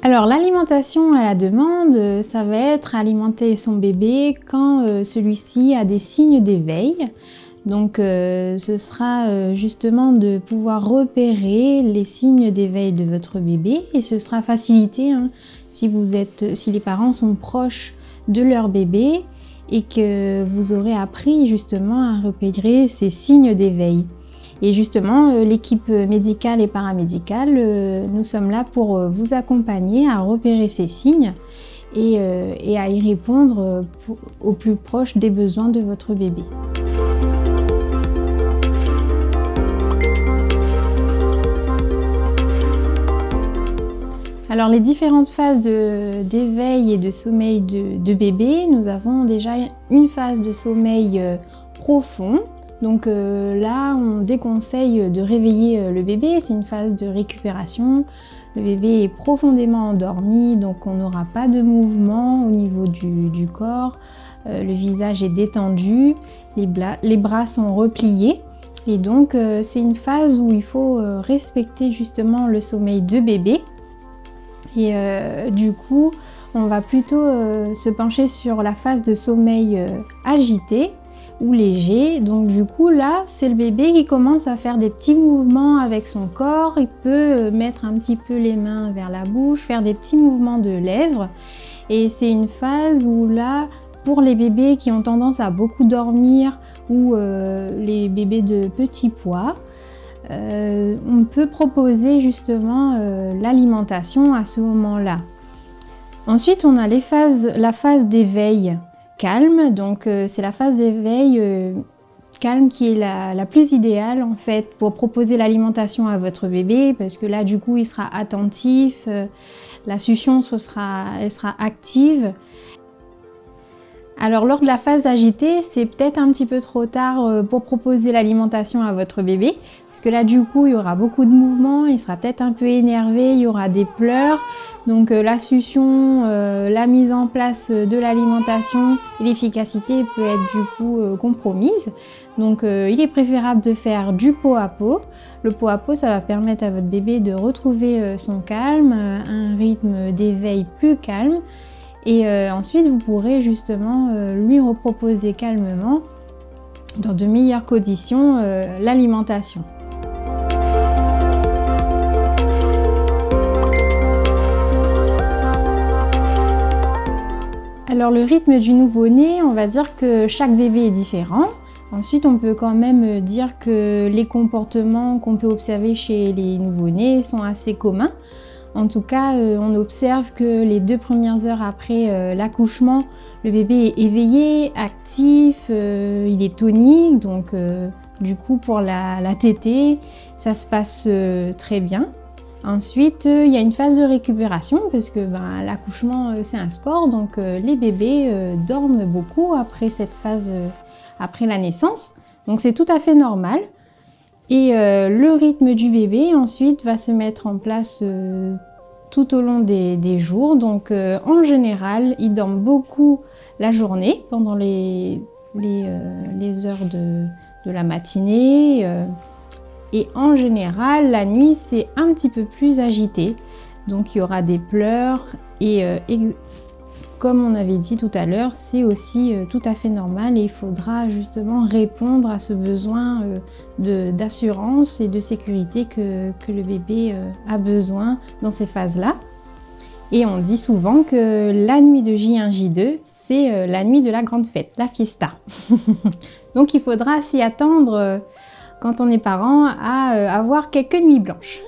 Alors l'alimentation à la demande, ça va être alimenter son bébé quand celui-ci a des signes d'éveil. Donc ce sera justement de pouvoir repérer les signes d'éveil de votre bébé et ce sera facilité si les parents sont proches de leur bébé et que vous aurez appris justement à repérer ces signes d'éveil. Et justement, l'équipe médicale et paramédicale, nous sommes là pour vous accompagner à repérer ces signes et à y répondre au plus proche des besoins de votre bébé. Alors les différentes phases d'éveil et de sommeil de bébé, nous avons déjà une phase de sommeil profond. Donc là, on déconseille de réveiller le bébé, c'est une phase de récupération. Le bébé est profondément endormi, donc on n'aura pas de mouvement au niveau du corps. Le visage est détendu, les bras sont repliés. Et donc c'est une phase où il faut respecter justement le sommeil de bébé. Et du coup, on va plutôt se pencher sur la phase de sommeil agité ou léger. Donc du coup là, c'est le bébé qui commence à faire des petits mouvements avec son corps. Il peut mettre un petit peu les mains vers la bouche, faire des petits mouvements de lèvres. Et c'est une phase où là, pour les bébés qui ont tendance à beaucoup dormir ou les bébés de petit poids, on peut proposer justement l'alimentation à ce moment-là. Ensuite, on a la phase d'éveil calme, donc c'est la phase d'éveil calme qui est la plus idéale en fait pour proposer l'alimentation à votre bébé parce que là du coup il sera attentif, la succion elle sera active. Alors lors de la phase agitée, c'est peut-être un petit peu trop tard pour proposer l'alimentation à votre bébé parce que là du coup il y aura beaucoup de mouvements, il sera peut-être un peu énervé, il y aura des pleurs. Donc la succion, la mise en place de l'alimentation et l'efficacité peut être du coup compromise. Donc il est préférable de faire du pot à pot. Le pot à pot, ça va permettre à votre bébé de retrouver son calme, un rythme d'éveil plus calme. Et ensuite, vous pourrez justement lui reproposer calmement, dans de meilleures conditions, l'alimentation. Alors le rythme du nouveau-né, on va dire que chaque bébé est différent. Ensuite, on peut quand même dire que les comportements qu'on peut observer chez les nouveau-nés sont assez communs. En tout cas, on observe que les 2 premières heures après l'accouchement, le bébé est éveillé, actif, il est tonique. Donc du coup, pour la tétée, ça se passe très bien. Ensuite, il y a une phase de récupération parce que l'accouchement c'est un sport, donc les bébés dorment beaucoup après cette phase, après la naissance. Donc c'est tout à fait normal. Et le rythme du bébé ensuite va se mettre en place tout au long des jours. Donc en général, il dort beaucoup la journée pendant les heures de la matinée. Et en général, la nuit, c'est un petit peu plus agité. Donc il y aura des pleurs et comme on avait dit tout à l'heure, c'est aussi tout à fait normal et il faudra justement répondre à ce besoin d'assurance et de sécurité que le bébé a besoin dans ces phases-là. Et on dit souvent que la nuit de J1, J2, c'est la nuit de la grande fête, la fiesta. Donc il faudra s'y attendre quand on est parent à avoir quelques nuits blanches.